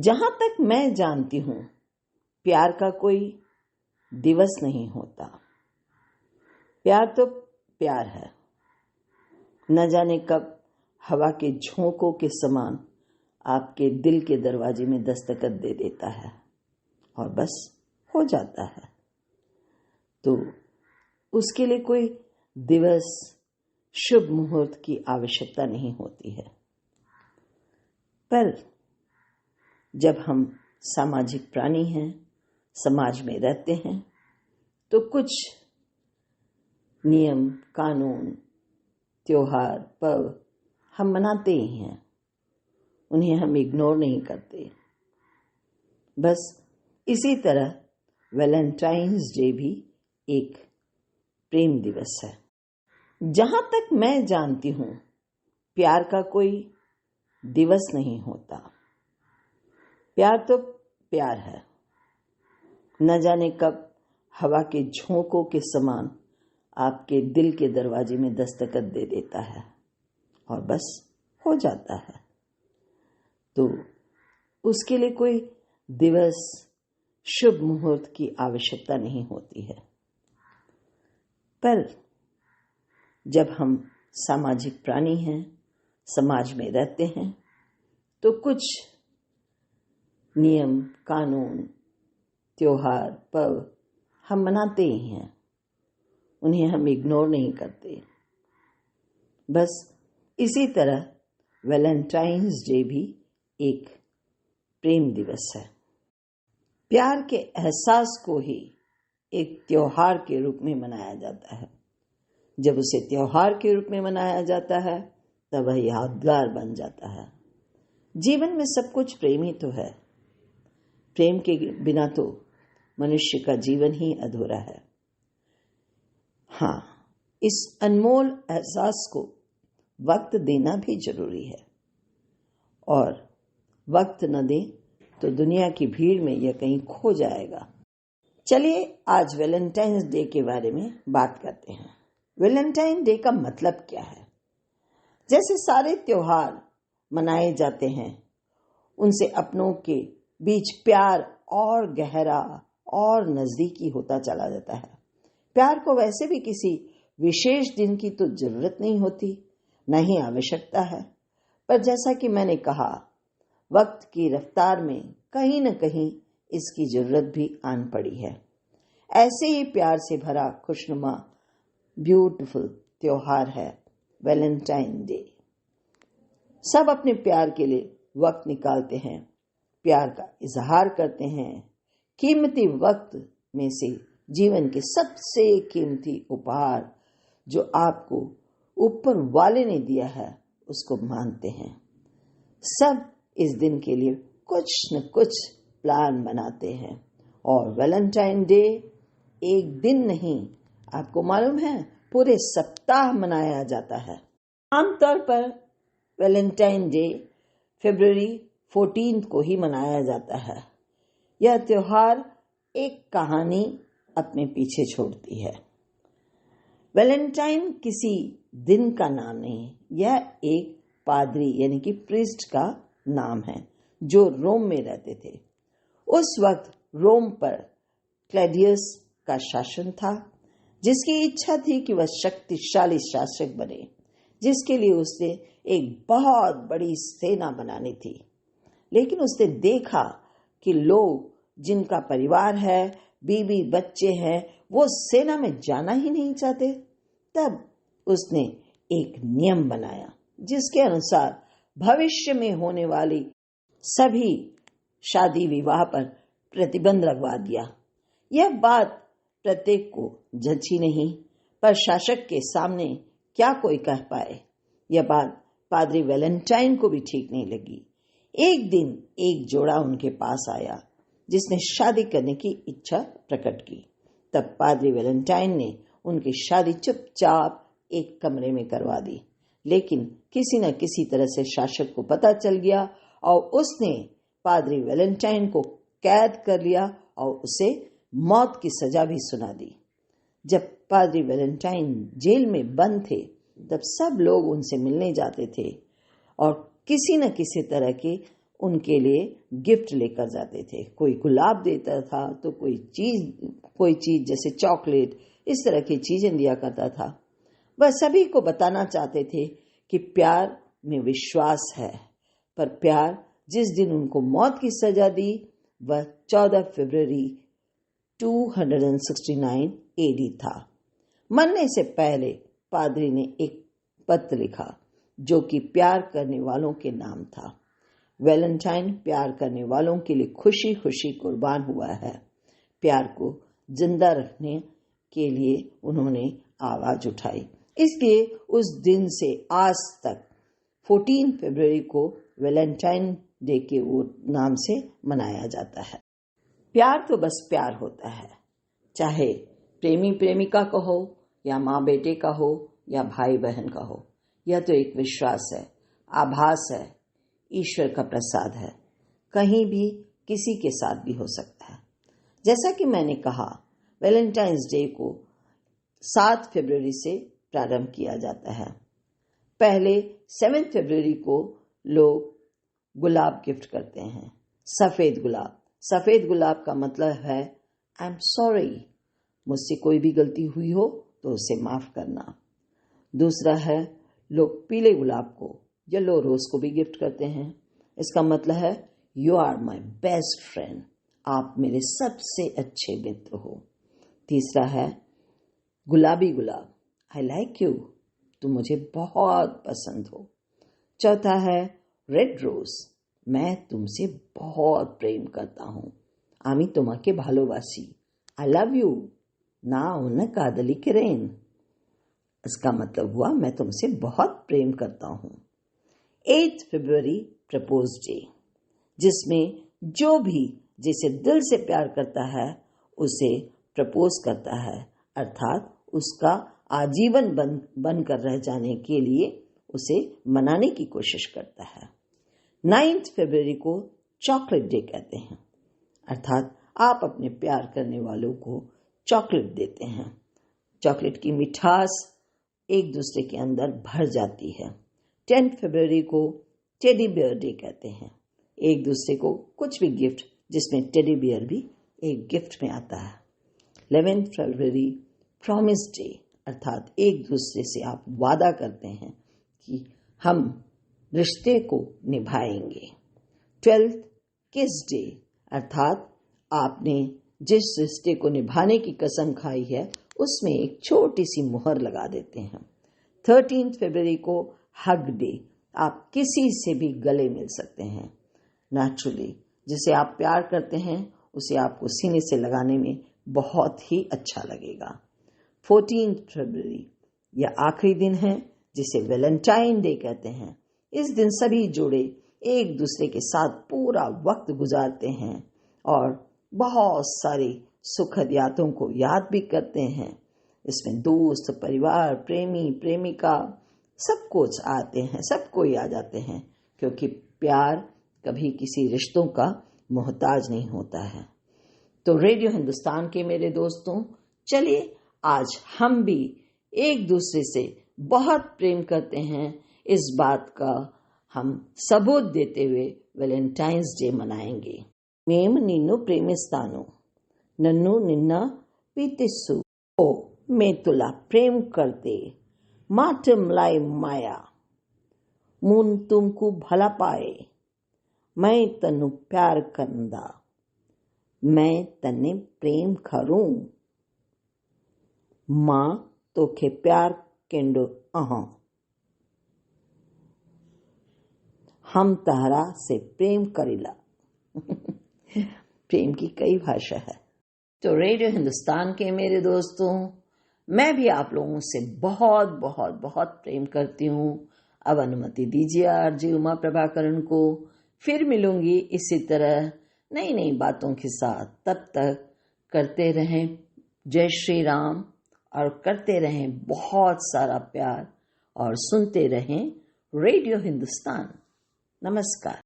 जहां तक मैं जानती हूं, प्यार का कोई दिवस नहीं होता। प्यार तो प्यार है, न जाने कब हवा के झोंकों के समान आपके दिल के दरवाजे में दस्तखत दे देता है और बस हो जाता है। तो उसके लिए कोई दिवस, शुभ मुहूर्त की आवश्यकता नहीं होती है। पर जब हम सामाजिक प्राणी हैं, समाज में रहते हैं, तो कुछ नियम, कानून, त्योहार, पर्व हम मनाते ही हैं। उन्हें हम इग्नोर नहीं करते। बस इसी तरह वैलेंटाइन्स डे भी एक प्रेम दिवस है। जहां तक मैं जानती हूं, प्यार का कोई दिवस नहीं होता। प्यार तो प्यार है, न जाने कब हवा के झोंकों के समान आपके दिल के दरवाजे में दस्तखत दे देता है और बस हो जाता है। तो उसके लिए कोई दिवस, शुभ मुहूर्त की आवश्यकता नहीं होती है। पर जब हम सामाजिक प्राणी हैं, समाज में रहते हैं, तो कुछ नियम, कानून, त्योहार, पर्व हम मनाते ही हैं। उन्हें हम इग्नोर नहीं करते। बस इसी तरह वैलेंटाइन्स डे भी एक प्रेम दिवस है। प्यार के एहसास को ही एक त्योहार के रूप में मनाया जाता है। जब उसे त्योहार के रूप में मनाया जाता है, तब वह यादगार बन जाता है। जीवन में सब कुछ प्रेम ही तो है। प्रेम के बिना तो मनुष्य का जीवन ही अधूरा है। हाँ, इस अनमोल एहसास को वक्त देना भी जरूरी है, और वक्त न दें तो दुनिया की भीड़ में यह कहीं खो जाएगा। चलिए आज वैलेंटाइन्स डे के बारे में बात करते हैं। वैलेंटाइन डे का मतलब क्या है? जैसे सारे त्योहार मनाए जाते हैं, उनसे अपनों के बीच प्यार और गहरा और नजदीकी होता चला जाता है। प्यार को वैसे भी किसी विशेष दिन की तो जरूरत नहीं होती, न ही आवश्यकता है। पर जैसा कि मैंने कहा, वक्त की रफ्तार में कहीं न कहीं इसकी जरूरत भी आन पड़ी है। ऐसे ही प्यार से भरा खुशनुमा ब्यूटीफुल त्योहार है वैलेंटाइन डे। सब अपने प्यार के लिए वक्त निकालते हैं, प्यार का इजहार करते हैं। कीमती वक्त में से जीवन के सबसे कीमती उपहार जो आपको ऊपर वाले ने दिया है, उसको मानते हैं। सब इस दिन के लिए कुछ न कुछ प्लान बनाते हैं, और वैलेंटाइन डे एक दिन नहीं, आपको मालूम है, पूरे सप्ताह मनाया जाता है। आमतौर पर वैलेंटाइन डे फरवरी 14 को ही मनाया जाता है। यह त्योहार एक कहानी अपने पीछे छोड़ती है। वैलेंटाइन किसी दिन का नाम नहीं, यह एक पादरी यानी कि प्रीस्ट का नाम है जो रोम में रहते थे। उस वक्त रोम पर क्लैडियस का शासन था, जिसकी इच्छा थी कि वह शक्तिशाली शासक बने, जिसके लिए उसने एक बहुत बड़ी सेना बनानी थी। लेकिन उसने देखा कि लोग जिनका परिवार है, बीवी बच्चे हैं, वो सेना में जाना ही नहीं चाहते। तब उसने एक नियम बनाया, जिसके अनुसार भविष्य में होने वाली सभी शादी विवाह पर प्रतिबंध लगवा दिया। यह बात प्रत्येक को जची नहीं, पर शासक के सामने क्या कोई कह पाए। यह बात पादरी वैलेंटाइन को भी ठीक नहीं लगी। एक दिन एक जोड़ा उनके पास आया, जिसने शादी करने की इच्छा प्रकट की। तब पादरी वैलेंटाइन ने उनकी शादी चुपचाप एक कमरे में करवा दी। लेकिन किसी न किसी तरह से शासक को पता चल गया, और उसने पादरी वैलेंटाइन को कैद कर लिया और उसे मौत की सजा भी सुना दी। जब पादरी वैलेंटाइन जेल में बंद थे, तब सब लोग उनसे मिलने जाते थे और किसी न किसी तरह के उनके लिए गिफ्ट लेकर जाते थे। कोई गुलाब देता था तो कोई चीज जैसे चॉकलेट, इस तरह की चीजें दिया करता था। वह सभी को बताना चाहते थे कि प्यार में विश्वास है। पर प्यार जिस दिन उनको मौत की सजा दी वह 14 फरवरी 269 AD था। मरने से पहले पादरी ने एक पत्र लिखा जो कि प्यार करने वालों के नाम था। वैलेंटाइन प्यार करने वालों के लिए खुशी खुशी कुर्बान हुआ है। प्यार को जिंदा रखने के लिए उन्होंने आवाज उठाई। इसलिए उस दिन से आज तक 14 फरवरी को वैलेंटाइन डे के नाम से मनाया जाता है। प्यार तो बस प्यार होता है, चाहे प्रेमी प्रेमिका का हो या माँ बेटे का हो या भाई बहन का हो। यह तो एक विश्वास है, आभास है, ईश्वर का प्रसाद है। कहीं भी किसी के साथ भी हो सकता है। जैसा कि मैंने कहा, वैलेंटाइंस डे को 7 फरवरी से प्रारंभ किया जाता है। पहले 7 फरवरी को लोग गुलाब गिफ्ट करते हैं। सफेद गुलाब। सफेद गुलाब का मतलब है आई एम सॉरी, मुझसे कोई भी गलती हुई हो तो उसे माफ करना। दूसरा है लोग पीले गुलाब को, येलो रोज को भी गिफ्ट करते हैं। इसका मतलब है you are my best friend, आप मेरे सबसे अच्छे मित्र हो। तीसरा है गुलाबी गुलाब, आई लाइक यू, तुम मुझे बहुत पसंद हो। चौथा है रेड रोज, मैं तुमसे बहुत प्रेम करता हूं, आमी तुम्हाके भालोबासी, आई लव यू ना उन कादली करेन। इसका मतलब हुआ मैं तुमसे बहुत प्रेम करता हूं। 8 फरवरी प्रपोज डे, जिसमें जो भी जिसे दिल से प्यार करता है उसे प्रपोज करता है, अर्थात उसका आजीवन बनकर रह जाने के लिए उसे मनाने की कोशिश करता है। 9 फरवरी को चॉकलेट डे कहते हैं, अर्थात आप अपने प्यार करने वालों को चॉकलेट देते हैं। चॉकलेट की मिठास एक दूसरे के अंदर भर जाती है। 10 फरवरी को टेडी बियर डे कहते हैं, एक दूसरे को कुछ भी गिफ्ट, जिसमें टेडी बियर भी एक गिफ्ट में आता है। 11 फरवरी प्रॉमिस डे, अर्थात एक दूसरे से आप वादा करते हैं कि हम रिश्ते को निभाएंगे। 12 किस डे, अर्थात आपने जिस रिश्ते को निभाने की कसम खाई है उसमें एक छोटी सी मुहर लगा देते हैं। 13 फरवरी को हग डे, आप किसी से भी गले मिल सकते हैं। नेचुरली जिसे आप प्यार करते हैं उसे आपको सीने से लगाने में बहुत ही अच्छा लगेगा। 14 फरवरी यह आखिरी दिन है जिसे वैलेंटाइन डे कहते हैं। इस दिन सभी जोड़े एक दूसरे के साथ पूरा वक्त गुजारते हैं और बहुत सारी सुखद यादों को याद भी करते हैं। इसमें दोस्त, परिवार, प्रेमी, प्रेमिका सब कुछ आते हैं, सब कोई आ जाते हैं, क्योंकि प्यार कभी किसी रिश्तों का मोहताज नहीं होता है। तो रेडियो हिंदुस्तान के मेरे दोस्तों, चलिए आज हम भी एक दूसरे से बहुत प्रेम करते हैं, इस बात का हम सबूत देते हुए वैलेंटाइंस डे मनाएंगे। మేము నిన్ను ప్రేమిస్తాను, నన్ను నిన్న పీతిస్సు, ఓ मैं तुला प्रेम करते, मातम लाई माया, मुन तुमको भला पाए, मैं तन्नु प्यार करंदा, मैं तन्ने प्रेम करूं, मां तोखे प्यार केंडो अहां, हम तहरा से प्रेम करीला। प्रेम की कई भाषा है। तो रेडियो हिंदुस्तान के मेरे दोस्तों, मैं भी आप लोगों से बहुत बहुत बहुत प्रेम करती हूँ। अब अनुमति दीजिए आरजे उमा प्रभाकरण को, फिर मिलूंगी इसी तरह नई नई बातों के साथ। तब तक करते रहें जय श्री राम और करते रहें बहुत सारा प्यार और सुनते रहें रेडियो हिंदुस्तान। नमस्कार।